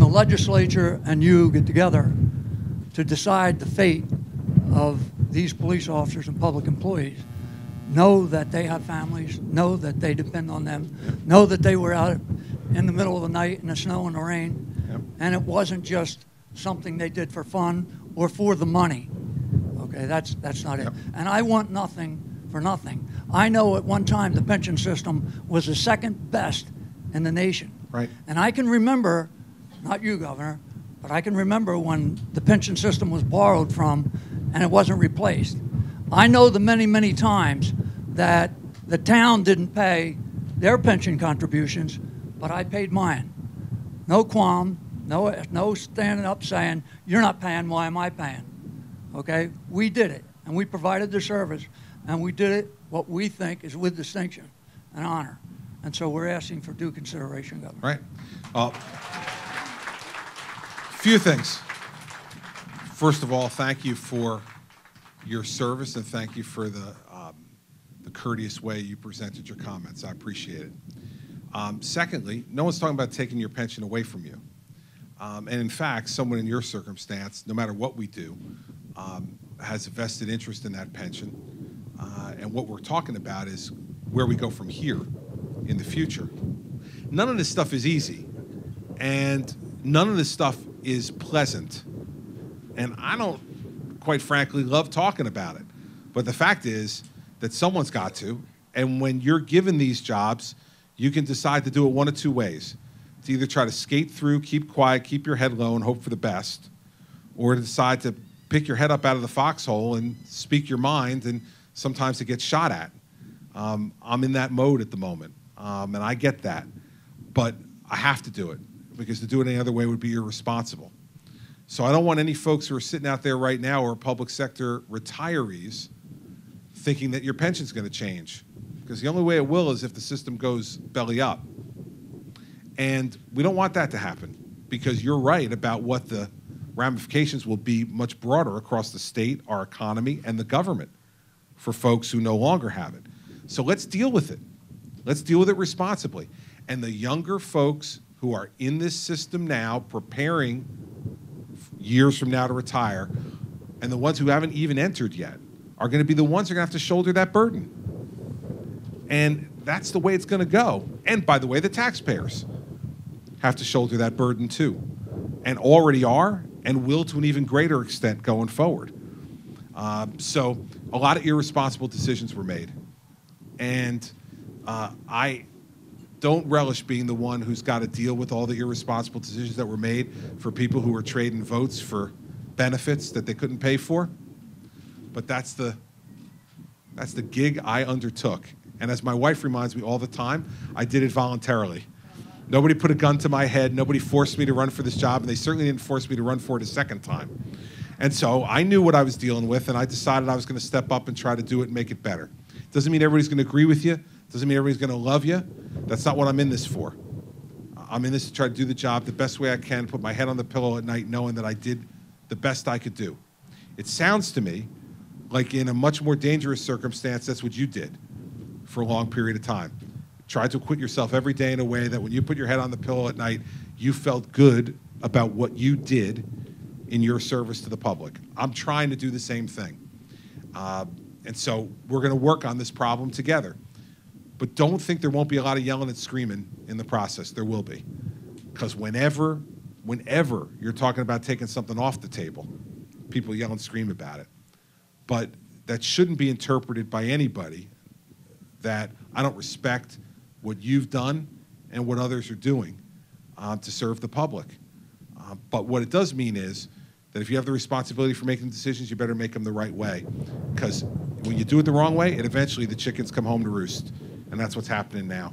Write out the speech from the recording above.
the legislature and you get together to decide the fate of these police officers and public employees, know that they have families, know that they depend on them, know that they were out in the middle of the night in the snow and the rain, and it wasn't just something they did for fun or for the money. Okay, that's not it. And I want nothing for nothing. I know at one time the pension system was the second best in the nation. Right. And I can remember, not you, Governor, but I can remember when the pension system was borrowed from and it wasn't replaced. I know the many, many times that the town didn't pay their pension contributions, but I paid mine. No qualm, no standing up saying, you're not paying, why am I paying? Okay, we did it, and we provided the service, and we did it what we think is with distinction and honor. And so we're asking for due consideration, Governor. Right. Few things. First of all, thank you for your service, and thank you for the courteous way you presented your comments. I appreciate it. Secondly, no one's talking about taking your pension away from you. And in fact, someone in your circumstance, no matter what we do, has a vested interest in that pension. And what we're talking about is where we go from here in the future. None of this stuff is easy, and none of this stuff is pleasant. And I don't, quite frankly, love talking about it. But the fact is that someone's got to, and when you're given these jobs, you can decide to do it one of two ways. To either try to skate through, keep quiet, keep your head low, and hope for the best, or to decide to pick your head up out of the foxhole and speak your mind, and sometimes it gets shot at. I'm in that mode at the moment, and I get that. But I have to do it, because to do it any other way would be irresponsible. So I don't want any folks who are sitting out there right now or public sector retirees thinking that your pension's going to change, because the only way it will is if the system goes belly up. And we don't want that to happen, because you're right about what the ramifications will be much broader across the state, our economy, and the government for folks who no longer have it. So let's deal with it. Let's deal with it responsibly. And the younger folks who are in this system now, preparing years from now to retire, and the ones who haven't even entered yet, are going to be the ones who are going to have to shoulder that burden. And that's the way it's going to go. And by the way, the taxpayers have to shoulder that burden too, and already are, and will to an even greater extent going forward. So a lot of irresponsible decisions were made. And I don't relish being the one who's got to deal with all the irresponsible decisions that were made for people who were trading votes for benefits that they couldn't pay for. But that's the gig I undertook. And as my wife reminds me all the time, I did it voluntarily. Nobody put a gun to my head. Nobody forced me to run for this job, and they certainly didn't force me to run for it a second time. And so I knew what I was dealing with, and I decided I was going to step up and try to do it and make it better. Doesn't mean everybody's going to agree with you. Doesn't mean everybody's going to love you. That's not what I'm in this for. I'm in this to try to do the job the best way I can, put my head on the pillow at night knowing that I did the best I could do. It sounds to me like in a much more dangerous circumstance, that's what you did for a long period of time. Tried to acquit yourself every day in a way that when you put your head on the pillow at night, you felt good about what you did in your service to the public. I'm trying to do the same thing. And so we're going to work on this problem together. But don't think there won't be a lot of yelling and screaming in the process. There will be. Because whenever you're talking about taking something off the table, people yell and scream about it. But that shouldn't be interpreted by anybody that I don't respect what you've done and what others are doing to serve the public. But what it does mean is that if you have the responsibility for making decisions, you better make them the right way. Because when you do it the wrong way, eventually the chickens come home to roost. And that's what's happening now.